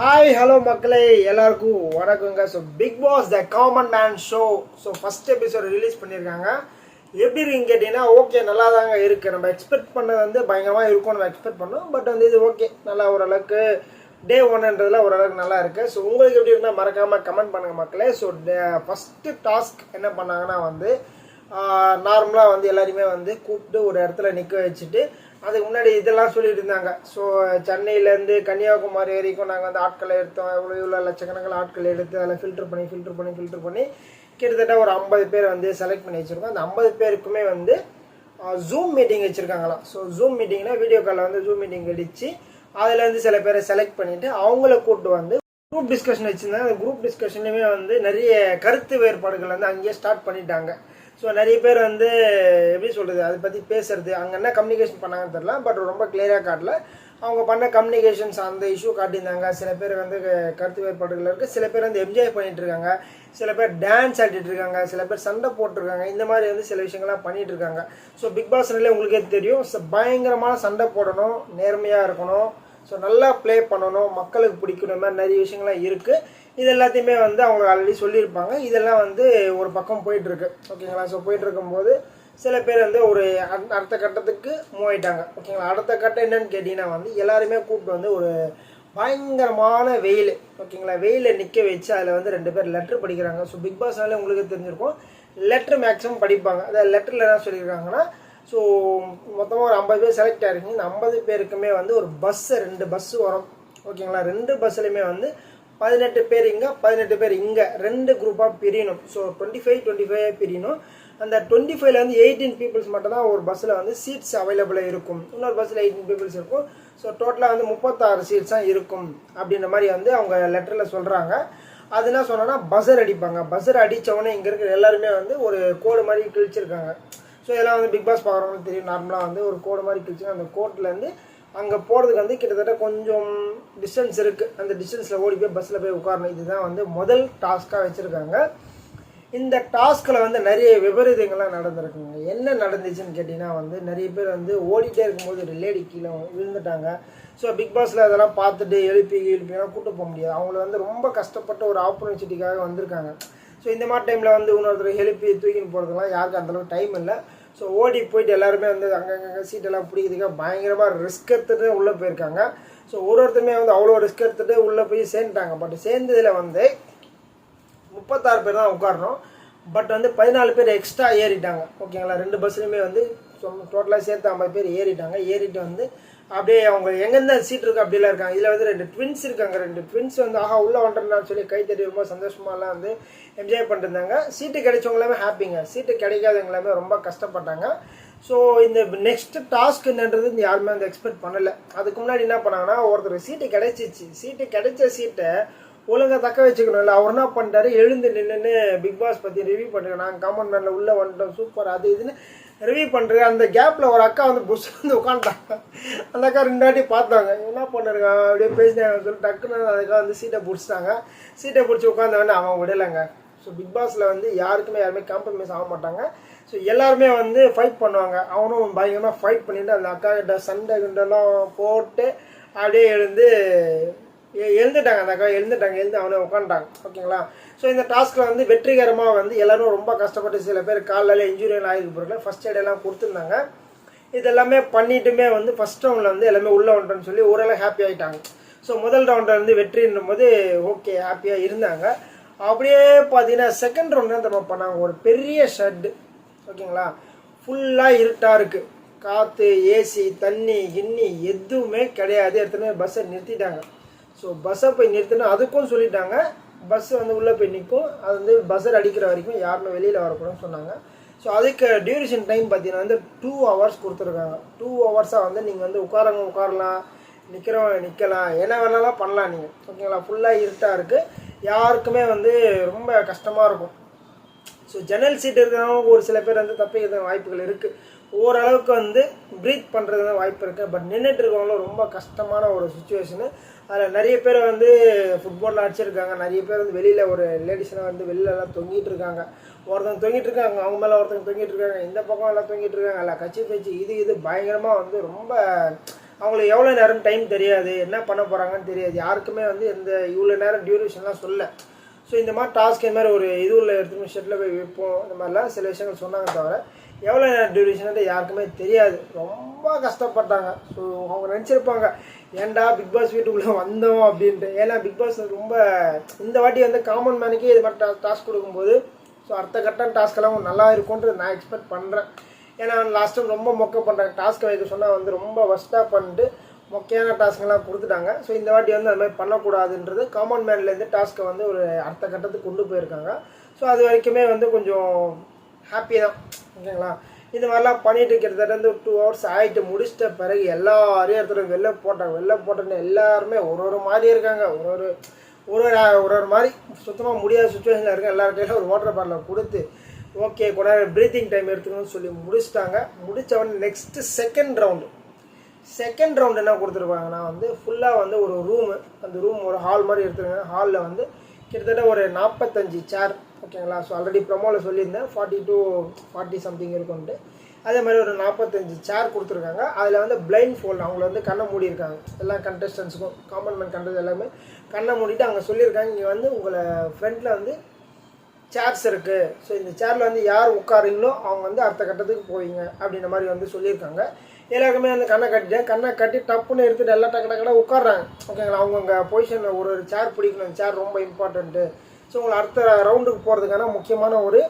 Hi hello மக்களே எல்லாருக்கும் வணக்கங்க. So Bigg Boss the common man show first episode release பண்ணியிருக்காங்க. எப்படி இருக்குன்னு கேட்டிங்கன்னா ஓகே நல்லா தாங்க இருக்குது. நம்ம எக்ஸ்பெக்ட் பண்ணது பயங்கரமாக இருக்கும் நம்ம எக்ஸ்பெக்ட் பண்ணோம். பட் இது ஓகே நல்லா ஓரளவுக்கு டே ஒன்ன்றதுல ஓரளவுக்கு நல்லா இருக்குது. ஸோ உங்களுக்கு எப்படி இருக்குன்னா மறக்காமல் கமெண்ட் பண்ணுங்கள் மக்களே. ஸோ ஃபஸ்ட்டு டாஸ்க் என்ன பண்ணாங்கன்னா நார்மலாக எல்லாருமே கூப்பிட்டு ஒரு இடத்துல நிற்க வச்சுட்டு அதுக்கு முன்னாடி இதெல்லாம் சொல்லிட்டு இருந்தாங்க. ஸோ சென்னையிலேருந்து கன்னியாகுமரி வரைக்கும் நாங்கள் ஆட்களை எடுத்தோம், இவ்வளோ லட்சக்கணக்கில் ஆட்கள் எடுத்து அதில் ஃபில்டர் பண்ணி கிட்டத்தட்ட ஒரு 50 பேர் செலக்ட் பண்ணி வச்சுருக்கோம். அந்த 50 பேருக்குமே ஜூம் மீட்டிங் வச்சுருக்காங்களாம். ஸோ ஜூம் மீட்டிங்னா வீடியோ காலில் ஜூம் மீட்டிங் அடித்து அதில் சில பேரை செலக்ட் பண்ணிவிட்டு அவங்கள கூப்பிட்டு குரூப் டிஸ்கஷன் வச்சுருந்தாங்க. அந்த குரூப் டிஸ்கஷன்லேயுமே நிறைய கருத்து வேறுபாடுகள் அங்கேயே ஸ்டார்ட் பண்ணிட்டாங்க. ஸோ நிறைய பேர் எப்படி சொல்கிறது அதை பற்றி பேசுறது அங்கே என்ன கம்யூனிகேஷன் பண்ணாங்கன்னு தெரில. பட் ரொம்ப கிளியராக காட்டல. அவங்க பண்ண கம்யூனிகேஷன்ஸ் அந்த இஷ்யூ காட்டியிருந்தாங்க. சில பேர் கருத்து வேறுபாடுகள் இருக்குது. சில பேர் என்ஜாய் பண்ணிட்டு இருக்காங்க, சில பேர் டான்ஸ் ஆடிட்டு இருக்காங்க, சில பேர் சண்டை போட்டிருக்காங்க. இந்த மாதிரி சில விஷயங்கள்லாம் பண்ணிட்டு இருக்காங்க. ஸோ பிக் பாஸ்னாலே உங்களுக்கே தெரியும், பயங்கரமான சண்டை போடணும், நேர்மையாக இருக்கணும், ஸோ நல்லா ப்ளே பண்ணணும், மக்களுக்கு பிடிக்கணும், மாதிரி நிறைய விஷயங்கள்லாம் இருக்குது. இது எல்லாத்தையுமே அவங்க ஆல்ரெடி சொல்லியிருப்பாங்க. இதெல்லாம் ஒரு பக்கம் போயிட்டுருக்கு ஓகேங்களா. ஸோ போயிட்டு இருக்கும்போது சில பேர் ஒரு அடுத்த கட்டத்துக்கு மூவ் ஆயிட்டாங்க ஓகேங்களா. அடுத்த கட்டம் என்னன்னு கேட்டிங்கன்னா எல்லாருமே கூப்பிட்டு ஒரு பயங்கரமான வெயில் ஓகேங்களா, வெயிலில் நிற்க வச்சு அதில் 2 பேர் லெட்ரு படிக்கிறாங்க. ஸோ பிக் பாஸ்னாலே உங்களுக்கு தெரிஞ்சிருக்கும், லெட்ரு மேக்ஸிமம் படிப்பாங்க. அதாவது லெட்டரில் என்ன சொல்லியிருக்காங்கன்னா, ஸோ மொத்தமாக ஒரு 50 பேர் செலக்ட் ஆகிருக்கீங்க. இந்த 50 பேருக்குமே ஒரு 2 பஸ்ஸு வரும் ஓகேங்களா. 2 பஸ்ஸுலையுமே 18 பேர் இங்கே 18 பேர் இங்கே 2 குரூப்பாக பிரியணும். ஸோ 25 பிரியணும். அந்த 25ல 18 பீப்புள்ஸ் மட்டும் தான் ஒரு பஸ்ஸில் சீட்ஸ் அவைலபிளாக இருக்கும். இன்னொரு பஸ்ஸில் 18 பீப்புள்ஸ் இருக்கும். ஸோ டோட்டலாக 36 சீட்ஸ் தான் இருக்கும் அப்படின்ற மாதிரி அவங்க லெட்டரில் சொல்கிறாங்க. அது என்ன சொன்னோன்னா பஸ்ஸர் அடிப்பாங்க. பஸ்ஸர் அடித்தவொடனே இங்கே இருக்கிற எல்லாருமே ஒரு கோடு மாதிரி கிழிச்சிருக்காங்க. ஸோ இதெல்லாம் பிக் பாஸ் பார்க்குறவங்களுக்கு தெரியும். நார்மலாக ஒரு கோடு மாதிரி கிழிச்சு அந்த கோட்லேருந்து அங்கே போகிறதுக்கு கிட்டத்தட்ட கொஞ்சம் டிஸ்டன்ஸ் இருக்குது. அந்த டிஸ்டன்ஸில் ஓடி போய் பஸ்ஸில் போய் உட்காரணும். இதுதான் முதல் டாஸ்க்காக வச்சுருக்காங்க. இந்த டாஸ்கில் நிறைய விபரீதங்கள்லாம் நடந்திருக்குங்க. என்ன நடந்துச்சுன்னு கேட்டிங்கன்னா நிறைய பேர் ஓடிட்டே இருக்கும்போது ஒரு லேடி கீழே விழுந்துட்டாங்க. ஸோ பிக் பாஸில் அதெல்லாம் பார்த்துட்டு எழுப்பிலாம் கூப்பிட்டு போக முடியாது. அவங்கள ரொம்ப கஷ்டப்பட்ட ஒரு ஆப்பர்ச்சுனிட்டிக்காக வந்திருக்காங்க. ஸோ இந்த மாதிரி டைமில் இன்னொருத்தர் எழுப்பி தூக்கின்னு போகிறதுலாம் யாருக்கும் அந்தளவுக்கு டைம் இல்லை. ஸோ ஓடி போயிட்டு எல்லாருமே அங்கங்கே சீட்டெல்லாம் பிடிக்கிறதுக்காக பயங்கரமாக ரிஸ்க் எடுத்துகிட்டு உள்ளே போயிருக்காங்க. ஸோ ஒருத்தருமே அவ்வளோ ரிஸ்க் எடுத்துகிட்டு உள்ளே போய் சேர்ந்துட்டாங்க. பட் சேர்ந்ததில் 36 பேர் தான் உட்காரணும். பட் 14 பேர் எக்ஸ்ட்ரா ஏறிட்டாங்க ஓகேங்களா. 2 பஸ்லையுமே டோட்டலாக சேர்த்து 50 பேர் ஏறிட்டாங்க. ஏறிட்டு அப்படியே அவங்க எங்கேருந்து சீட் இருக்குது அப்படிலாம் இருக்காங்க. இதில் 2 ட்வின்ஸ் இருக்காங்க. 2 ட்வின்ஸ் ஆஹா உள்ளே வந்துட்டான்னு சொல்லி கை தட்டி ரொம்ப சந்தோஷமாலாம் என்ஜாய் பண்ணிருந்தாங்க. சீட்டு கிடைச்சவங்களாமே ஹாப்பிங்க, சீட்டு கிடைக்காதவங்களாமே ரொம்ப கஷ்டப்பட்டாங்க. ஸோ இந்த நெக்ஸ்ட் டாஸ்க் என்னன்றது யாருமே எக்ஸ்பெக்ட் பண்ணலை. அதுக்கு முன்னாடி என்ன பண்ணாங்கன்னா, ஒருத்தர் சீட்டு கிடைச்சிச்சு, கிடைச்ச சீட்டை ஒழுங்காக தக்க வச்சுக்கணும். இல்லை அவர் என்ன பண்ணிட்டாரு, எழுந்து நின்றுன்னு பிக் பாஸ் பற்றி ரிவ்யூ பண்ணுறேன், நாங்கள் காமன் மேனில் உள்ளே வந்துட்டோம் சூப்பர் அது இதுன்னு ரிவ்யூ பண்ணுறேன். அந்த கேப்பில் ஒரு அக்கா புஷ் உட்காந்துட்டாங்க. அந்த அக்கா 2 வாட்டி பார்த்தாங்க, என்ன பண்ணிருக்காங்க அப்படியே பேசினாங்க சொல்லி டக்குன்னு அதுக்காக சீட்டை பிடிச்சிட்டாங்க. சீட்டை பிடிச்சி உட்காந்தவொடனே அவன் விடலைங்க. ஸோ பிக் பாஸில் யாருமே காம்ப்ரமைஸ் ஆக மாட்டாங்க. ஸோ எல்லாருமே ஃபைட் பண்ணுவாங்க. அவனும் பயங்கரமாக ஃபைட் பண்ணிவிட்டு அந்த அக்கா கிட்ட சண்டை கிண்டெல்லாம் போட்டு அப்படியே எழுந்துட்டாங்க. அந்த அக்கா எழுந்து அவனை உட்காந்துட்டாங்க ஓகேங்களா. ஸோ இந்த டாஸ்கில் வெற்றிகரமாக எல்லாரும் ரொம்ப கஷ்டப்பட்டு சில பேர் காலில் இன்ஜுரியெல்லாம் ஆகிருக்கு பொருள் ஃபஸ்ட் எய்டெல்லாம் கொடுத்துருந்தாங்க. இதெல்லாமே பண்ணிட்டுமே ஃபஸ்ட் ரவுண்டில் எல்லாமே உள்ளே வந்துட்டோன்னு சொல்லி ஓரளவு ஹாப்பி ஆகிட்டாங்க. ஸோ முதல் ரவுண்டில் வெற்றின்னும் போது ஓகே ஹாப்பியாக இருந்தாங்க. அப்படியே பார்த்தீங்கன்னா செகண்ட் ரவுண்ட் தான் நம்ம பண்ணாங்க. ஒரு பெரிய ஷெட்டு ஓகேங்களா, ஃபுல்லாக இருட்டாக இருக்குது, காற்று ஏசி தண்ணி கிண்ணி எதுவுமே கிடையாது. எடுத்துன்னு பஸ்ஸை நிறுத்திட்டாங்க. ஸோ பஸ்ஸை போய் நிறுத்தினா அதுக்கும் சொல்லிட்டாங்க, பஸ் உள்ளே போய் நிற்கும், அது பஸ்ஸர் அடிக்கிற வரைக்கும் யாருமே வெளியில் வரக்கூடாதுன்னு சொன்னாங்க. ஸோ அதுக்கு டியூரேஷன் டைம் பார்த்தீங்கன்னா 2 ஹவர்ஸ் கொடுத்துருக்காங்க. 2 ஹவர்ஸாக நீங்கள் உட்காரலாம், நிற்கிறவங்க நிற்கலாம், என்ன வேணாலும் பண்ணலாம் நீங்கள் ஓகேங்களா. ஃபுல்லாக இருட்டாக இருக்குது, யாருக்குமே ரொம்ப கஷ்டமாக இருக்கும். ஸோ ஜன்னல் சீட் இருக்கிறவங்க ஒரு சில பேர் தப்பிக்கிறது வாய்ப்புகள் இருக்குது. ஓரளவுக்கு ப்ரீத் பண்ணுறது வாய்ப்பு இருக்குது. பட் நின்றுட்டு இருக்கவங்களும் ரொம்ப கஷ்டமான ஒரு சுச்சுவேஷனு. அதில் நிறைய பேர் ஃபுட்பாலில் அடிச்சிருக்காங்க. நிறைய பேர் வெளியில் ஒரு லேடிஸ்லாம் வெளிலலாம் தொங்கிட்டு இருக்காங்க. ஒருத்தவங்க தொங்கிட்டு இருக்காங்க, அவங்க மேலே ஒருத்தவங்க தொங்கிட்டு இருக்காங்க, இந்த பக்கம் எல்லாம் தொங்கிட்டு இருக்காங்க. எல்லாம் கட்சி பேச்சு இது பயங்கரமாக ரொம்ப அவங்களுக்கு எவ்வளோ நேரம் டைம் தெரியாது, என்ன பண்ண போகிறாங்கன்னு தெரியாது. யாருக்குமே வந்து எந்த இவ்வளோ நேரம் டியூரேஷன்லாம் சொல்ல. ஸோ இந்த மாதிரி டாஸ்க் இந்த மாதிரி ஒரு இது உள்ள எடுத்துகிட்டு ஷெட்டில் போய் வைப்போம், இந்த மாதிரிலாம் சில விஷயங்கள் சொன்னாங்க. தவிர எவ்வளோ நேரம் டியூரேஷன் யாருக்குமே தெரியாது. ரொம்ப கஷ்டப்பட்டாங்க. ஸோ அவங்க நினச்சிருப்பாங்க ஏன்டா பிக் பாஸ் வீட்டுக்குள்ளே வந்தோம் அப்படின்ட்டு. ஏன்னா பிக் பாஸ் ரொம்ப இந்த வாட்டி வந்து காமன் மேனுக்கே இது மாதிரி டாஸ்க் கொடுக்கும்போது ஸோ அடுத்த கட்டம் டாஸ்க்கெல்லாம் நல்லா இருக்கும்ன்றது நான் எக்ஸ்பெக்ட் பண்ணுறேன். ஏன்னா லாஸ்ட் டைம் ரொம்ப மொக்க பண்ணுறாங்க. டாஸ்க்கை வைக்க சொன்னால் வந்து ரொம்ப ஒஸ்ட்டாக பண்ணிட்டு மொக்கையான டாஸ்க்கெல்லாம் கொடுத்துட்டாங்க. ஸோ இந்த வாட்டி வந்து அது மாதிரி பண்ணக்கூடாதுன்றது காமன் மேன்லேருந்து டாஸ்க்கை வந்து ஒரு அடுத்த கட்டத்துக்கு கொண்டு போயிருக்காங்க. ஸோ அது வரைக்குமே வந்து கொஞ்சம் ஹாப்பி தான். ஓகேங்களா? இது மாதிரிலாம் பண்ணிட்டு கிட்டத்தட்ட வந்து 2 hours ஆகிட்டு முடிச்சிட்ட பிறகு எல்லாரையும் இடத்துல வெளில போட்டோன்னு எல்லாருமே ஒரு மாதிரி இருக்காங்க. ஒரு மாதிரி சுத்தமாக முடியாத சுச்சுவேஷனில் இருக்க எல்லார்கிட்டையும் ஒரு வாட்டர் பாட்டில் கொடுத்து ஓகே கொஞ்ச நேரம் ப்ரீத்திங் டைம் எடுத்துக்கணும்னு சொல்லி முடிச்சிட்டாங்க. முடித்தவொடனே நெக்ஸ்ட்டு செகண்ட் ரவுண்டு என்ன கொடுத்துருப்பாங்கன்னா வந்து ஃபுல்லாக வந்து ஒரு ரூமு, அந்த ரூம் ஒரு ஹால் மாதிரி எடுத்துருங்க. ஹாலில் வந்து கிட்டத்தட்ட ஒரு 45 சேர். ஓகேங்களா? ஸோ ஆல்ரெடி ப்ரொமோவில் சொல்லியிருந்தேன் 40 to 40 சம்திங் இருக்குன்ட்டு. அதே மாதிரி ஒரு 45 சேர் கொடுத்துருக்காங்க. அதில் வந்து பிளைண்ட் ஃபோல்டு, அவங்கள வந்து கண்ணை மூடியிருக்காங்க. எல்லா கண்டஸ்டன்ஸுக்கும் காமன் மேன் கண்டது எல்லாமே கண்ணை மூடிட்டு அங்கே சொல்லியிருக்காங்க இங்கே வந்து உங்களை ஃப்ரண்ட்டில் வந்து சேர்ஸ் இருக்குது. ஸோ இந்த சேரில் வந்து யார் உட்காருங்களோ அவங்க வந்து அடுத்த கட்டத்துக்கு போவீங்க அப்படின்ற மாதிரி வந்து சொல்லியிருக்காங்க. எல்லாருக்குமே வந்து கண்ணை கட்டி டப்புன்னு எடுத்துகிட்டு எல்லாம் டக்கு உட்காடுறாங்க. ஓகேங்களா? அவங்கவுங்க பொசிஷனில் ஒரு சேர் பிடிக்கணும். சேர் ரொம்ப இம்பார்ட்டண்ட்டு. ஸோ உங்களை அடுத்த ரவுண்டுக்கு போகிறதுக்கான முக்கியமான ஒரு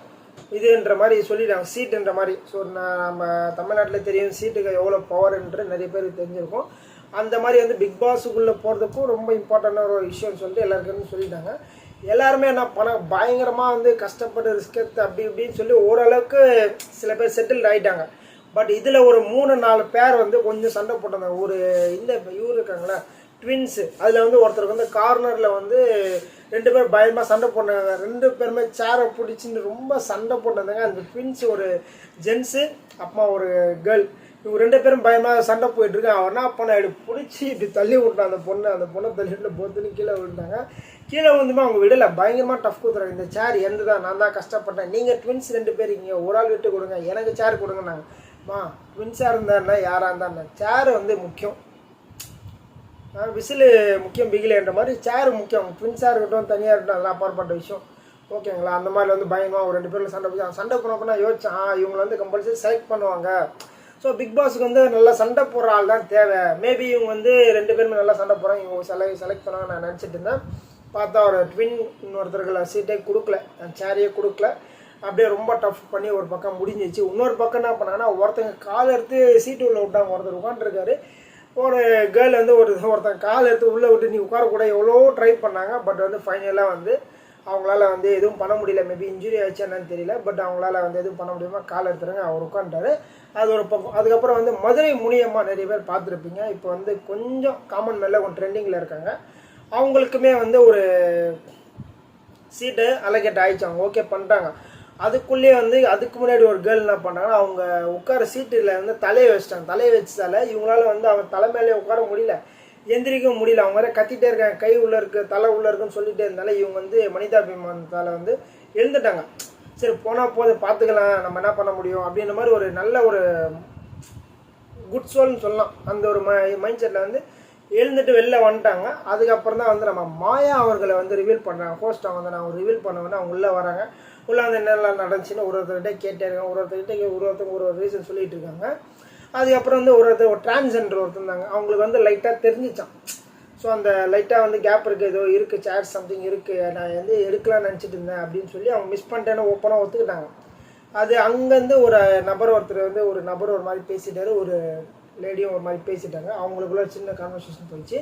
இதுன்ற மாதிரி சொல்லிட்டாங்க, சீட்டுன்ற மாதிரி. ஸோ நம்ம தமிழ்நாட்டில் தெரியும் சீட்டுக்கு எவ்வளோ பவர்ன்ற நிறைய பேருக்கு தெரிஞ்சிருக்கும். அந்த மாதிரி வந்து பிக் பாஸுக்குள்ளே போகிறதுக்கும் ரொம்ப இம்பார்ட்டண்டான ஒரு விஷயம்னு சொல்லிட்டு எல்லாருக்குமே சொல்லிட்டாங்க. எல்லாருமே என்ன பண்ண பயங்கரமாக வந்து கஷ்டப்பட்டு ரிஸ்க் எடுத்து அப்படி இப்படின்னு சொல்லி ஓரளவுக்கு சில பேர் செட்டில்டு ஆகிட்டாங்க. பட் இதில் ஒரு 3-4 பேர் வந்து கொஞ்சம் சண்டை போட்டாங்க. ஒரு இந்த இவர் இருக்காங்களா ட்வின்ஸு, அதில் வந்து ஒருத்தருக்கு வந்து கார்னரில் வந்து 2 பேர் பயமாக சண்டை போட்டாங்க. 2 பேருமே சேரை பிடிச்சின்னு ரொம்ப சண்டை போட்டாங்க. அந்த ட்வின்ஸ் ஒரு ஜென்ஸு அப்புறமா ஒரு கேர்ள், இவங்க 2 பேரும் பயமாக சண்டை போயிட்டுருக்காங்க. அவன் என்ன பண்ண இப்படி பிடிச்சி இப்படி தள்ளி விட்டான் அந்த பொண்ணை தள்ளிட்டு பொத்துன்னு கீழே விழுந்தாங்க. கீழே வந்துமே அவங்க விடலை, பயங்கரமாக டஃப் கொடுத்துறாங்க. இந்த சேர் எந்த தான், நான் தான் கஷ்டப்பட்டேன், நீங்கள் ட்வின்ஸ் 2 பேர் இங்கே ஒரு ஆள் விட்டு கொடுங்க, எனக்கு சேர் கொடுங்க. நாங்கம்மா ட்வின்ஸாக இருந்தாருன்னா யாராக இருந்தாருன்னா சேர் வந்து முக்கியம், விசிலு முக்கியம் பிகிலேன்ற மாதிரி சேர் முக்கியம். ட்வின்ஸாக இருக்கட்டும் தனியாக இருக்கட்டும் அதெல்லாம் அப்பாற்பட்ட விஷயம். ஓகேங்களா? அந்த மாதிரி வந்து பயங்கரமாக ஒரு 2 பேரில் சண்டை போனப்போ யோசிச்சான் இவங்களை வந்து கம்பல்சரி செலக்ட் பண்ணுவாங்க. ஸோ பிக் பாஸுக்கு வந்து நல்லா சண்டை போடுற ஆள் தான் தேவை. மேபி இவங்க வந்து 2 பேருமே நல்லா சண்டை போகிறாங்க, இவங்க செலக்ட் பண்ணுவாங்க நான் நினச்சிட்டு இருந்தேன். பார்த்தா ஒரு ட்வின் இன்னொருத்தருக்குள்ள சீட்டே கொடுக்கல, சேரையே கொடுக்கல. அப்படியே ரொம்ப டஃப் பண்ணி ஒரு பக்கம் முடிஞ்சிச்சு. இன்னொரு பக்கம் என்ன பண்ணாங்கன்னா ஒருத்தங்க கால் எடுத்து சீட்டு உள்ள விட்டாங்க. ஒருத்தர் உட்காந்துருக்காரு, ஒரு கேர்ள் வந்து ஒருத்தன் கால் எடுத்து உள்ளே விட்டு நீ உட்காரக்கூட எவ்வளோ ட்ரை பண்ணாங்க. பட் வந்து ஃபைனலாக வந்து அவங்களால வந்து எதுவும் பண்ண முடியல. மேபி இன்ஜுரி ஆச்சு என்னன்னு தெரியல. பட் அவங்களால வந்து எதுவும் பண்ண முடியாம கால் எடுத்துறாங்க. அவர் உட்காந்துட்டாரு. அது ஒரு பக்கம். அதுக்கப்புறம் வந்து மதுரை முனியம்மா நிறைய பேர் பார்த்துருப்பீங்க. இப்போ வந்து கொஞ்சம் காமன் மேலே கொஞ்சம் ட்ரெண்டிங்கில் இருக்காங்க. அவங்களுக்குமே வந்து ஒரு சீட்டு அலோகேட் ஆகிடுச்சு, அவங்க ஓகே பண்ணிட்டாங்க. அதுக்குள்ளேயே வந்து அதுக்கு முன்னாடி ஒரு கேர்ள் என்ன பண்ணாங்கன்னா அவங்க உட்கார சீட்டில் வந்து தலையை வச்சிட்டாங்க. தலையை வச்சதால இவங்களால வந்து அவங்க தலை மேலே உட்கார முடியல, எந்திரிக்கவும் முடியல. அவங்க வேறு கத்திட்டே இருக்காங்க, கை உள்ளே இருக்குது தலை உள்ளே இருக்குன்னு சொல்லிட்டே இருந்தால இவங்க வந்து மனிதாபிமானத்தால் வந்து எழுந்துட்டாங்க. சரி போனால் போது பார்த்துக்கலாம், நம்ம என்ன பண்ண முடியும் அப்படின்ற மாதிரி ஒரு நல்ல ஒரு குட் சோல்னு சொல்லலாம். அந்த ஒரு மைண்ட் செட்டில் வந்து எழுந்துட்டு வெளில வந்துட்டாங்க. அதுக்கப்புறம் தான் வந்து நம்ம மாயா அவர்களை வந்து ரிவீல் பண்ணுறாங்க. ஹோஸ்ட் அவங்க வந்து நான் ரிவீல் பண்ணுவேன்னா அவங்க உள்ளே வராங்க. உள்ளே வந்து என்னெல்லாம் நடந்துச்சுன்னு ஒருத்தர்கிட்ட கேட்டே இருக்காங்க. ஒருத்தவங்க ஒரு ரீசன் சொல்லிட்டு இருக்காங்க. அதுக்கப்புறம் வந்து ஒரு டிரான்ஸ்ஜெண்டர் ஒருத்தந்தாங்க, அவங்களுக்கு வந்து லைட்டாக தெரிஞ்சிச்சான். ஸோ அந்த லைட்டாக வந்து கேப் இருக்குது, ஏதோ இருக்குது, சேர் சம்திங் இருக்குது, நான் வந்து எடுக்கலாம்னு நினச்சிட்டு இருந்தேன் அப்படின்னு சொல்லி அவங்க மிஸ் பண்ணிட்டேன்னு ஓப்பனாக ஒத்துக்கிட்டாங்க. அது அங்கேருந்து ஒரு நபர் ஒரு மாதிரி பேசிட்டாரு, ஒரு லேடியும் ஒரு மாதிரி பேசிட்டாங்க. அவங்களுக்குள்ள சின்ன கான்வர்சேஷன் போயிடுச்சு.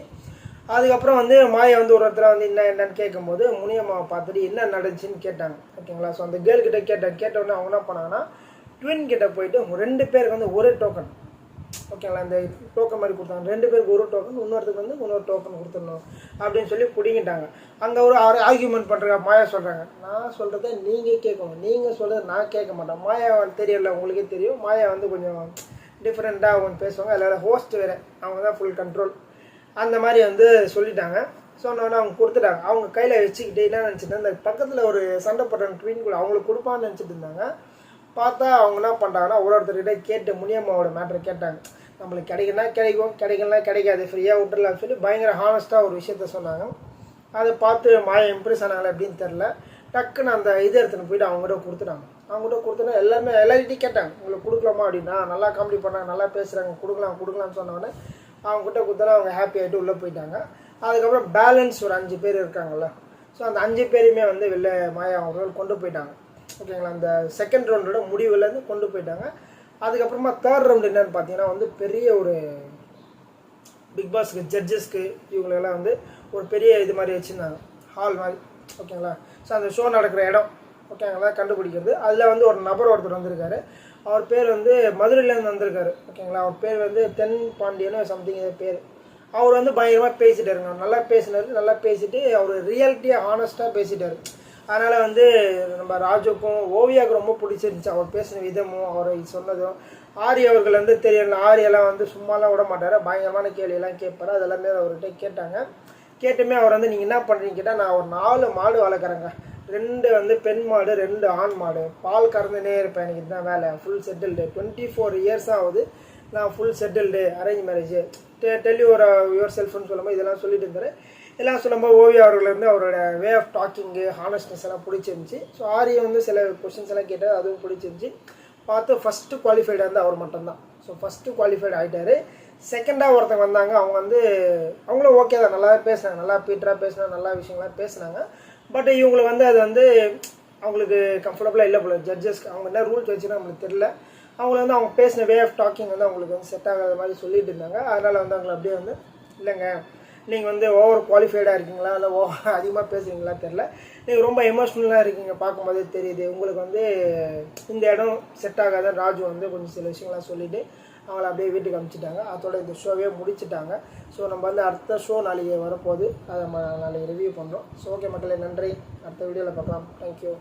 அதுக்கப்புறம் வந்து மாயை வந்து ஒரு இடத்துல வந்து என்னன்னு கேட்கும்போது முனியம்மாவை பார்த்துட்டு என்ன நடந்துச்சுன்னு கேட்டாங்க. ஓகேங்களா? ஸோ அந்த கேர்ள் கிட்ட கேட்டவுடனே அவங்க என்ன பண்ணாங்கன்னா ட்வின் கிட்ட போயிட்டு 2 பேருக்கு வந்து ஒரே டோக்கன், ஓகேங்களா, இந்த டோக்கன் மாதிரி கொடுத்தாங்க. 2 பேருக்கு ஒரு டோக்கன், இன்னொருத்துக்கு வந்து இன்னொரு டோக்கன் கொடுத்துடணும் அப்படின்னு சொல்லி பிடிங்கிட்டாங்க. அங்கே ஒரு ஆர்கியூமெண்ட் பண்ணுறாங்க. மாயா சொல்கிறாங்க நான் சொல்கிறத நீங்கள் கேட்கணும், நீங்கள் சொல்கிறது நான் கேட்க மாட்டேன். மாயா தெரியல, உங்களுக்கே தெரியும். மாயா வந்து கொஞ்சம் டிஃப்ரெண்ட்டாக அவங்க பேசுவாங்க. அதில் ஹோஸ்ட் வேறு, அவங்க தான் ஃபுல் கண்ட்ரோல். அந்த மாதிரி வந்து சொல்லிட்டாங்க. சொன்னோன்னே அவங்க கொடுத்துட்டாங்க. அவங்க கையில் வச்சுக்கிட்டு என்ன நினச்சிட்டு இந்த பக்கத்தில் ஒரு சண்டை போட்டாங்க ட்வின் கூட, அவங்களுக்கு கொடுப்பான்னு நினச்சிட்டு இருந்தாங்க. பார்த்தா அவங்க என்ன பண்ணுறாங்கன்னா ஒருத்தர்கிட்ட கேட்டு முனியம்மாவோட மேட்ரை கேட்டாங்க. நம்மளுக்கு கிடைக்குன்னா கிடைக்கும், கிடைக்கலாம் கிடைக்காது, ஃப்ரீயாக விட்டுடலாம்னு சொல்லி பயங்கர ஹானஸ்ட்டாக ஒரு விஷயத்த சொன்னாங்க. அதை பார்த்து மாயா இம்ப்ரெஸ் ஆனாங்களே எப்படின்னு தெரில. டக்குன்னு அந்த இது எடுத்துன்னு போயிட்டு அவங்ககிட்ட கொடுத்துட்டாங்க. அவங்ககிட்ட கொடுத்தோன்னா எல்லார்கிட்டையும் கேட்டாங்க, உங்களுக்கு கொடுக்கலாமா அப்படின்னா. நல்லா காமெடி பண்ணாங்க, நல்லா பேசுகிறாங்க, கொடுக்கலாம்னு சொன்னோடனே அவங்ககிட்ட கொடுத்தோன்னா அவங்க ஹாப்பி ஆகிட்டு உள்ளே போயிட்டாங்க. அதுக்கப்புறம் பேலன்ஸ் ஒரு 5 பேர் இருக்காங்கள்ல, ஸோ அந்த 5 பேருமே வந்து வெளில மாயா அவர்கள் கொண்டு போயிட்டாங்க. ஓகேங்களா, அந்த செகண்ட் ரவுண்டோட முடிவுலேருந்து கொண்டு போயிட்டாங்க. அதுக்கப்புறமா தேர்ட் ரவுண்டு என்னென்னு பார்த்தீங்கன்னா வந்து பெரிய ஒரு பிக் பாஸ்க்கு ஜட்ஜஸ்க்கு இவங்களெல்லாம் வந்து ஒரு பெரிய இது மாதிரி வச்சுருந்தாங்க, ஹால் மாதிரி. ஓகேங்களா, ஸோ அந்த ஷோ நடக்கிற இடம் ஓகேங்களா கண்டுபிடிக்கிறது. அதில் வந்து ஒரு நபர் ஒருத்தர் வந்திருக்காரு. அவர் பேர் வந்து மதுரையிலேருந்து வந்திருக்காரு. ஓகேங்களா, அவர் பேர் வந்து தென் பாண்டியன்னு சம்திங் பேர். அவர் வந்து பயங்கரமாக பேசிட்டாருங்க, நல்லா பேசினார். நல்லா பேசிட்டு அவர் ரியாலிட்டியாக ஹானஸ்ட்டாக பேசிட்டார். அதனால் வந்து நம்ம ராஜுக்கும் ஓவியாவுக்கு ரொம்ப பிடிச்சிருந்துச்சு அவர் பேசின விதமும் அவர் சொன்னதும். ஆரி அவர்கள் வந்து தெரியல, ஆரியெல்லாம் வந்து சும்மாலாம் விட மாட்டார், பயங்கரமான கேள்வியெல்லாம் கேட்பார். அதெல்லாமே அவர்கிட்ட கேட்டாங்க. கேட்டுமே அவர் வந்து நீங்கள் என்ன பண்ணுறீங்க கேட்டால், நான் ஒரு 4 மாடு வளர்க்குறேங்க, 2 வந்து பெண் மாடு, 2 ஆண் மாடு, பால் கறந்துனே இருப்பேன், எனக்கு இதுதான் வேலை, ஃபுல் செட்டில்டு, 24 இயர்ஸ் ஆகுது, நான் full settled, arrange marriage, tell your செல்ஃப்னு சொல்லும்போது இதெல்லாம் சொல்லிட்டு இருந்தார். எல்லாம் சொல்லும்போது ஓவியா அவர்கள் வந்து அவரோட வே ஆஃப் டாக்கிங்கு ஹானஸ்ட்னஸ் எல்லாம் பிடிச்சிருந்துச்சி. ஸோ ஆரியை வந்து சில கொஸ்டின்ஸ் எல்லாம் கேட்டால் அதுவும் பிடிச்சிருந்துச்சி. பார்த்து ஃபஸ்ட்டு குவாலிஃபைடு வந்து அவர் மட்டும்தான். ஸோ ஃபஸ்ட்டு குவாலிஃபைடு ஆகிட்டார். செகண்டாக ஒருத்தங்க வந்தாங்க, அவங்க வந்து அவங்களும் ஓகே தான், நல்லா பேசினாங்க, நல்லா பீட்டராக பேசினாங்க, நல்லா விஷயங்கள்லாம் பேசினாங்க. பட் இவங்களுக்கு வந்து அது வந்து அவங்களுக்கு கம்ஃபர்டபுளாக இல்லை போல ஜட்ஜஸ்க்கு. அவங்க என்ன ரூல்ஸ் வச்சுன்னா நம்மளுக்கு தெரியல. அவங்கள வந்து அவங்க பேசின வே ஆஃப் டாக்கிங் வந்து அவங்களுக்கு வந்து செட் ஆகாத மாதிரி சொல்லிட்டு இருந்தாங்க. அதனால் வந்து அவங்களை அப்படியே வந்து இல்லைங்க, நீங்கள் வந்து ஓவர் குவாலிஃபைடாக இருக்கீங்களா, இல்லை அதிகமாக பேசுகிறீங்களா தெரில, நீங்கள் ரொம்ப எமோஷ்னலாக இருக்கீங்க, பார்க்கும்போதே தெரியுது, உங்களுக்கு வந்து இந்த இடம் செட் ஆகாத ராஜு வந்து கொஞ்சம் சில விஷயங்கள்லாம் சொல்லிவிட்டு அவங்கள அப்படியே வீட்டுக்கு அனுப்பிச்சிட்டாங்க. அதோட இந்த ஷோவே முடிச்சுட்டாங்க. ஸோ நம்ம வந்து அடுத்த ஷோ நாளைக்கு வரப்போகுது, அதை நம்ம நாளைக்கு ரிவ்யூ பண்ணுறோம். ஸோ ஓகே மக்களே, நன்றி. அடுத்த வீடியோவில் பார்க்கலாம். தேங்க்யூ.